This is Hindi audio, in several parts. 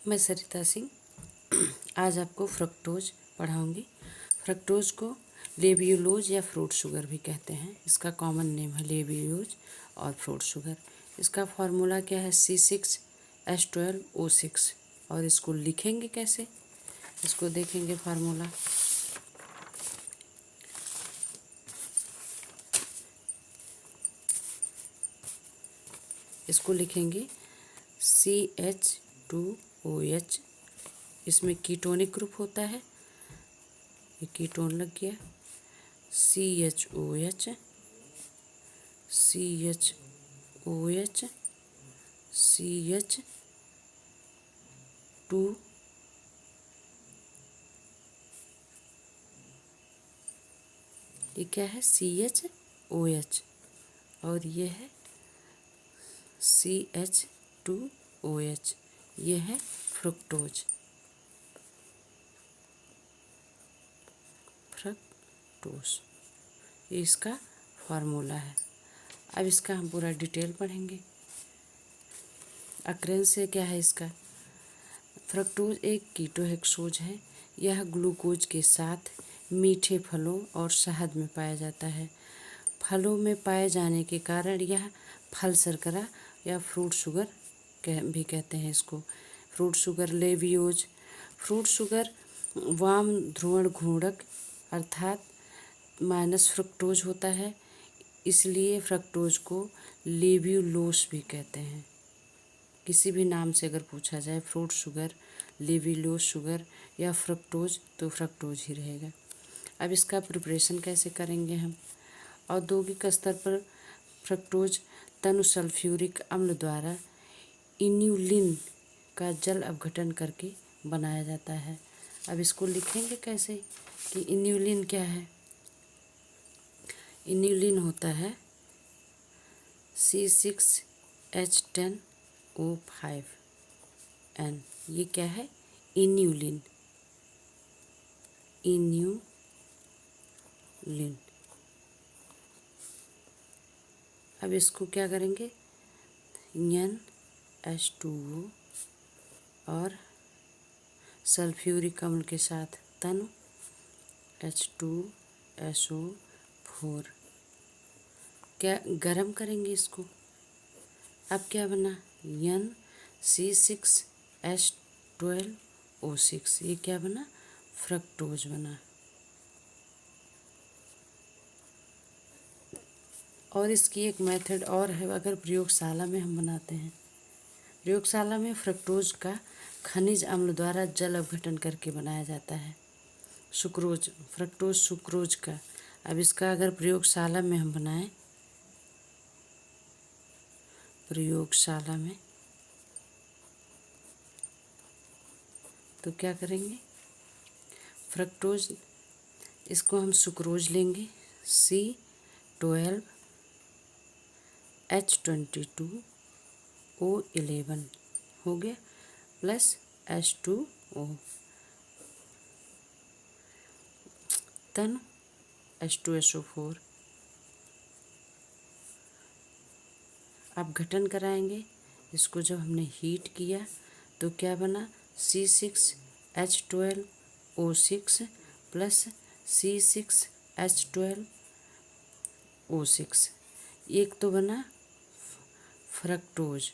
मैं सरिता सिंह आज आपको फ्रक्टोज पढ़ाऊंगी। फ्रक्टोज को लेब्यूलोज या फ्रूट शुगर भी कहते हैं। इसका कॉमन नेम है लेब्यूलोज और फ्रूट शुगर। इसका फार्मूला क्या है? C6H12O6। और इसको लिखेंगे कैसे, इसको देखेंगे फार्मूला। इसको लिखेंगे CH2OH। इसमें कीटोनिक ग्रुप होता है, ये कीटोन लग गया। CHOH CHOH CH2 ये क्या है? CHOH और ये है CH2OH। ये है फ्रुक्टोज। ये इसका फार्मूला है। अब इसका हम पूरा डिटेल पढ़ेंगे। अक्रेंस से क्या है इसका? फ्रक्टोज एक कीटोहेक्सोज है। यह ग्लूकोज के साथ मीठे फलों और शहद में पाया जाता है। फलों में पाए जाने के कारण यह फल शर्करा या फ्रूट शुगर भी कहते हैं इसको। Fruit sugar levulose. Fruit sugar वाम ध्रुवण घूर्णक अर्थात माइनस फ्रक्टोज होता है, इसलिए फ्रक्टोज को लेब्यूलोस भी कहते हैं। किसी भी नाम से अगर पूछा जाए फ्रूट शुगर, लेब्यूलोस शुगर या फ्रक्टोज, तो फ्रक्टोज ही रहेगा। अब इसका प्रिपरेशन कैसे करेंगे हम? औद्योगिक स्तर पर फ्रक्टोज तनु सल्फ्यूरिक अम्ल द्वारा इन्यूलिन का जल अपघटन करके बनाया जाता है। अब इसको लिखेंगे कैसे कि इन्यूलिन क्या है? इन्यूलिन होता है C6H10O5N। ये क्या है? इन्यूलिन। इन्यूलिन। अब इसको क्या करेंगे? NH2O और सल्फ्यूरिक अम्ल के साथ तनु H2SO4 क्या गरम करेंगे इसको। अब क्या बना? C6H12O6। ये क्या बना? फ्रक्टोज बना। और इसकी एक मेथड और है, अगर प्रयोगशाला में हम बनाते हैं। प्रयोगशाला में फ्रक्टोज का खनिज अम्ल द्वारा जल अपघटन करके बनाया जाता है। सुक्रोज, फ्रक्टोज सुक्रोज का। अब इसका अगर प्रयोगशाला में हम बनाएं, प्रयोगशाला में, तो क्या करेंगे? फ्रक्टोज, इसको हम सुक्रोज लेंगे C12H22O11 हो गया, प्लस H2O तन H2SO4। अब घटन कराएंगे इसको। जब हमने हीट किया तो क्या बना? C6H12O6 plus C6H12O6। एक तो बना फ्रक्टोज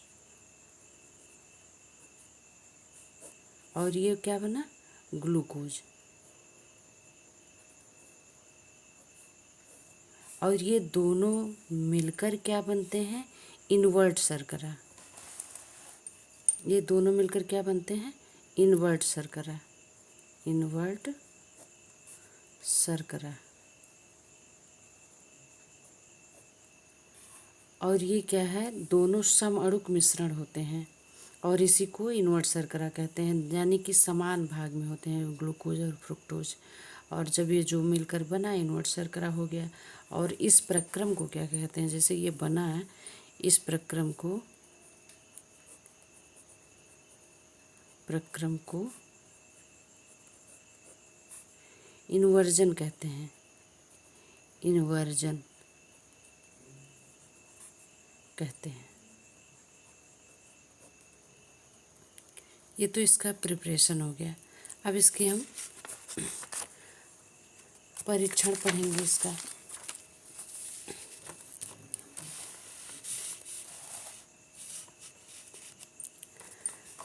और ये क्या बना? ग्लूकोज। और ये दोनों मिलकर क्या बनते हैं? इनवर्ट शर्करा। ये दोनों मिलकर क्या बनते हैं? इनवर्ट शर्करा। इनवर्ट शर्करा। और ये क्या है? दोनों समअणुक मिश्रण होते हैं और इसी को इनवर्ट शर्करा कहते हैं, यानी कि समान भाग में होते हैं ग्लूकोज और फ्रुक्टोज। और जब ये जो मिलकर बना इनवर्ट शर्करा हो गया। और इस प्रक्रम को क्या कहते हैं? जैसे ये बना है, इस प्रक्रम को इन्वर्जन कहते हैं। इन्वर्जन कहते हैं। ये तो इसका प्रिपरेशन हो गया। अब इसके हम परीक्षण पढ़ेंगे इसका।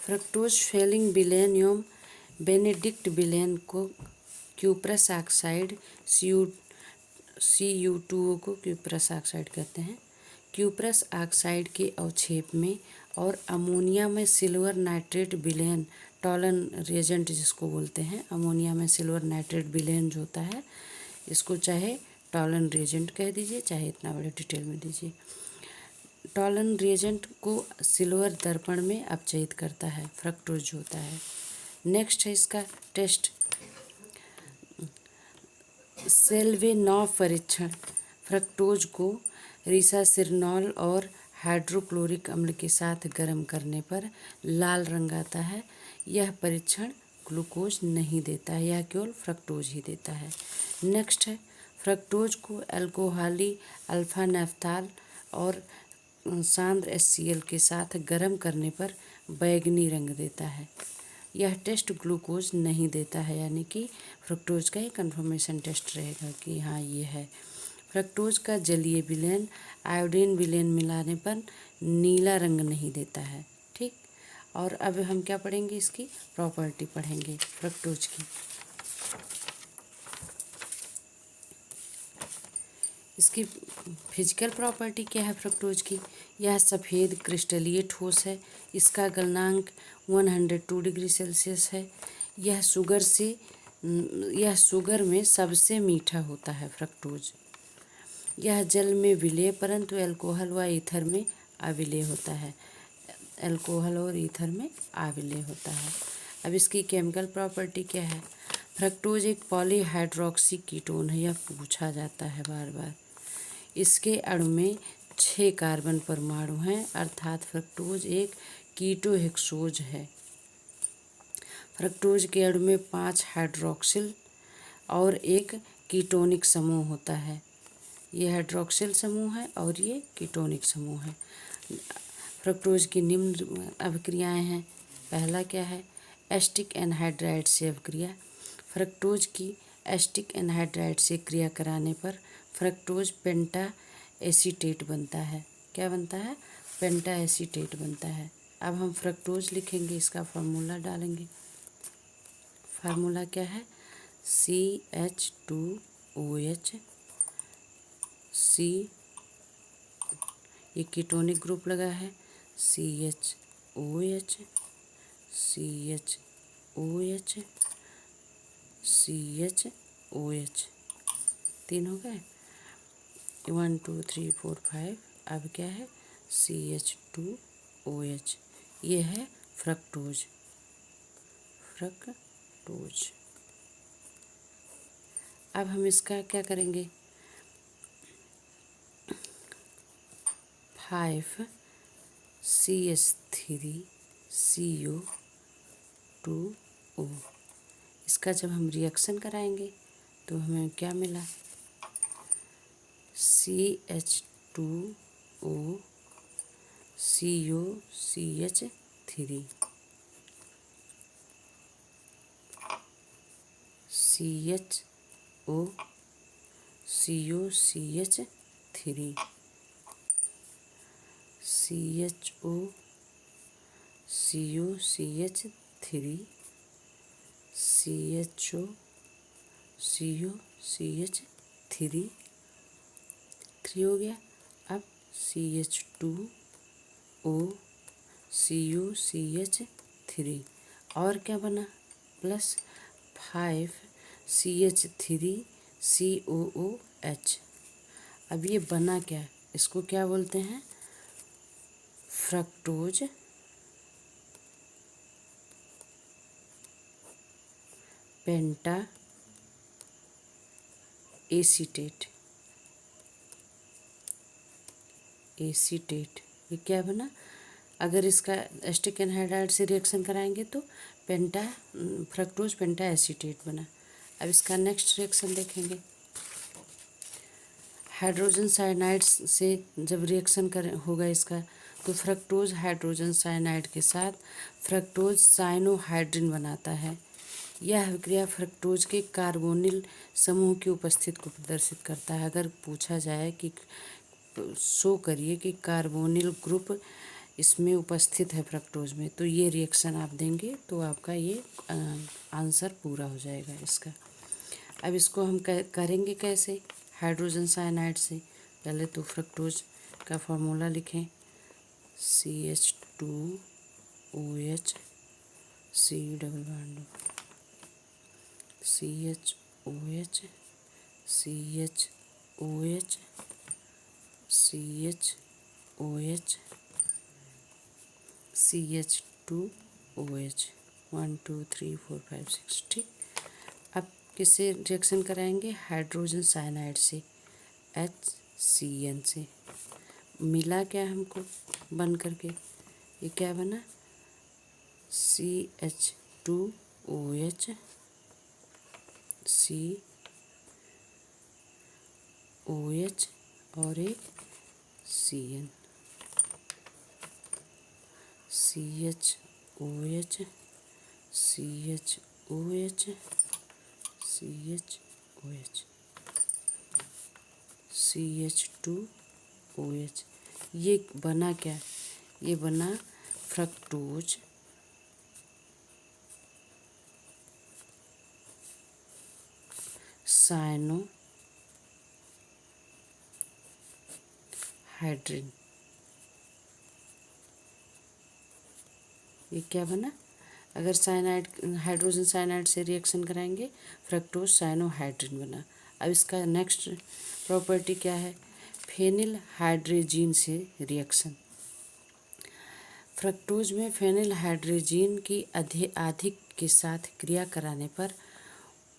फ्रक्टोज फेलिंग विलेन एवं बेनेडिक्ट विलेन को क्यूप्रस ऑक्साइड CU2O को क्यूप्रस ऑक्साइड कहते हैं। क्यूप्रस ऑक्साइड के अवक्षेप में और अमोनिया में silver nitrate villain Tollens reagent जिसको बोलते हैं, अमोनिया में सिल्वर नाइट्रेट विलेन जो होता है, इसको चाहे टॉलन रिएजेंट कह दीजिए, चाहे इतना बड़े डिटेल में दीजिए। टॉलन रिएजेंट को सिल्वर दर्पण में अपचयित करता है फ्रक्टोज जो होता है। नेक्स्ट है इसका टेस्ट, सेल्वेनॉव परीक्षण। फ्रक्टोज को रिसासिरनॉल और हाइड्रोक्लोरिक अम्ल के साथ गर्म करने पर लाल रंग आता है। यह परीक्षण ग्लूकोज नहीं देता है, यह केवल फ्रक्टोज ही देता है। नेक्स्ट है, फ्रक्टोज को अल्कोहली अल्फा नेफ्थाल और सांद्र HCl के साथ गर्म करने पर बैंगनी रंग देता है। यह टेस्ट ग्लूकोज नहीं देता है, यानी कि फ्रक्टोज का ही कंफर्मेशन टेस्ट रहेगा कि हाँ ये है। फ्रक्टोज का जलीय विलेन आयोडीन विलेन मिलाने पर नीला रंग नहीं देता है। ठीक, और अब हम क्या पढ़ेंगे, इसकी प्रॉपर्टी पढ़ेंगे फ्रक्टोज की। इसकी फिजिकल प्रॉपर्टी क्या है फ्रक्टोज की? यह सफ़ेद क्रिस्टलीय ठोस है। इसका गलनांक 102 डिग्री सेल्सियस है। यह शुगर में सबसे मीठा होता है फ्रक्टोज। यह जल में विलेय परंतु अल्कोहल व ईथर में अविलेय होता है। अल्कोहल और ईथर में अविलेय होता है। अब इसकी केमिकल प्रॉपर्टी क्या है? फ्रक्टोज एक पॉलीहाइड्रोक्सी कीटोन है, यह पूछा जाता है बार बार। इसके अणु में 6 कार्बन परमाणु हैं, अर्थात फ्रक्टोज एक कीटोहेक्सोज है। फ्रक्टोज के अणु में 5 हाइड्रोक्सिल और एक कीटोनिक समूह होता है। ये हाइड्रोक्सिल समूह है और ये कीटोनिक समूह है। फ्रक्टोज की निम्न अभिक्रियाएं हैं। पहला क्या है? एस्टिक एनहाइड्राइड से अभिक्रिया। फ्रक्टोज की एस्टिक एनहाइड्राइड से क्रिया कराने पर फ्रक्टोज पेंटा एसीटेट बनता है। क्या बनता है? पेंटा एसीटेट बनता है। अब हम फ्रक्टोज लिखेंगे, इसका फार्मूला डालेंगे। फार्मूला क्या है? CH2OH C, ये कीटोनिक ग्रुप लगा है, CHOH CHOH CHOH, 3 हो गए। 1 2 3 4 5। अब क्या है? CH2OH। ये है फ्रक्टोज। अब हम इसका क्या करेंगे? 5CH3CO2O। इसका जब हम रिएक्शन कराएंगे तो हमें क्या मिला? CH2O COCH3 CHO COCH3 CHO COCH3 CHO COCH3 हो गया। अब CH2O COCH3 और क्या बना? Plus 5CH3COOH। अब ये बना क्या? इसको क्या बोलते हैं? फ्रक्टोज पेंटा एसीटेट। ये क्या बना? अगर इसका एस्टिक एनहाइड्राइड से रिएक्शन कराएंगे तो फ्रक्टोज पेंटा एसीटेट बना। अब इसका नेक्स्ट रिएक्शन देखेंगे। हाइड्रोजन साइनाइड से जब रिएक्शन होगा इसका तो फ्रक्टोज हाइड्रोजन साइनाइड के साथ फ्रक्टोज साइनोहाइड्रिन बनाता है। यह अभिक्रिया फ्रक्टोज के कार्बोनिल समूह की उपस्थिति को प्रदर्शित करता है। अगर पूछा जाए कि शो करिए कि कार्बोनिल ग्रुप इसमें उपस्थित है फ्रक्टोज में, तो ये रिएक्शन आप देंगे तो आपका ये आंसर पूरा हो जाएगा इसका। अब इसको हम करेंगे कैसे हाइड्रोजन साइनाइड से। पहले तो फ्रक्टोज का फॉर्मूला लिखें, CH2OH C double bond CHOH CHOH CHOH CH2OH 1 2 3 4 5 6। ठीक, अब किससे रिएक्शन कराएंगे? हाइड्रोजन साइनाइड से, HCN से। मिला क्या हमको बन करके? ये क्या बना? CH2OH COH और एक CN, CHOH CHOH CHOH CH2OH। ये बना क्या? ये बना फ्रक्टोज साइनोहाइड्रिन। ये क्या बना? अगर साइनाइड हाइड्रोजन साइनाइड से रिएक्शन कराएंगे, फ्रक्टोज साइनोहाइड्रिन बना। अब इसका नेक्स्ट प्रॉपर्टी क्या है? फेनिल हाइड्रेजीन से रिएक्शन। फ्रक्टोज में फेनिल हाइड्रेजीन की अधिक के साथ क्रिया कराने पर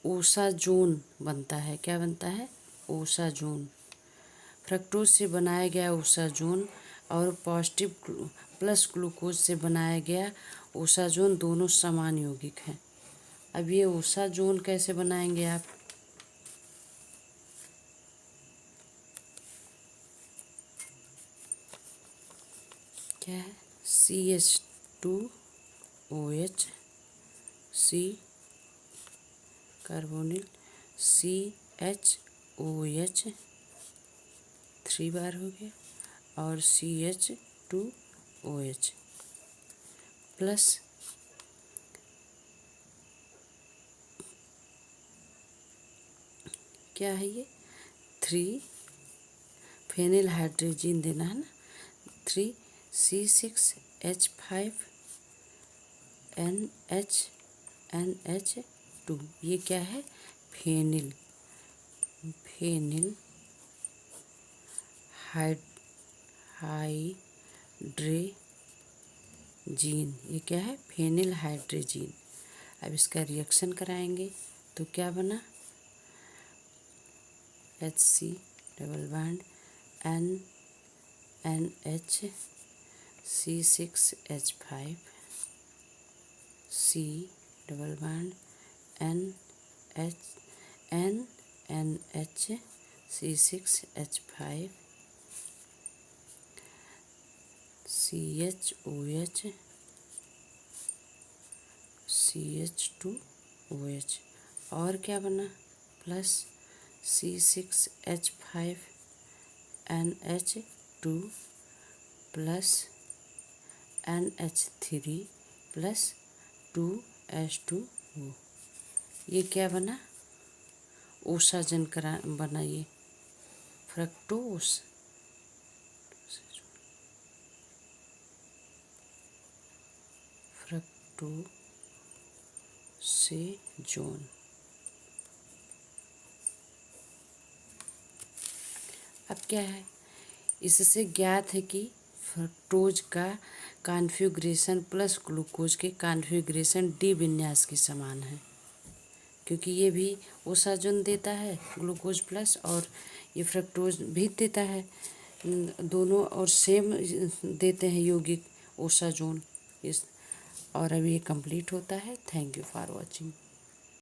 ओसाजोन बनता है। क्या बनता है? ओसाजोन। फ्रक्टोज से बनाया गया ओसाजोन और पॉजिटिव प्लस ग्लूकोज से बनाया गया ओसाजोन दोनों समान यौगिक हैं। अब ये ओसाजोन कैसे बनाएंगे आप? क्या है? CH2OH C कार्बोनिल CHOH 3 बार हो गया और CH2OH प्लस क्या है ये? 3 फेनिल हाइड्रोजीन देना है ना, 3 C6H5NH2। ये क्या है? Phenyl hydrazine. ये क्या है? Phenyl hydrazine. अब इसका रिएक्शन कराएंगे तो क्या बना? HC double bond NH C6H5 C double bond NH C6H5 CHOH CH2OH और क्या बना? Plus C6H5NH2 plus NH3 plus 2H2O। ये क्या बना? ओसाजन बना ये फ्रक्टोज फ्रक्टोसेजोन। अब क्या है? इससे ज्ञात है कि फ्रक्टोज का कॉन्फ़िगरेशन प्लस ग्लूकोज के कॉन्फ़िगरेशन डी विन्यास के समान है, क्योंकि ये भी ओसाजोन देता है ग्लूकोज प्लस और ये फ्रक्टोज भी देता है, दोनों और सेम देते हैं यौगिक ओसाजोन। इस और अब ये कंप्लीट होता है। Thank you for watching.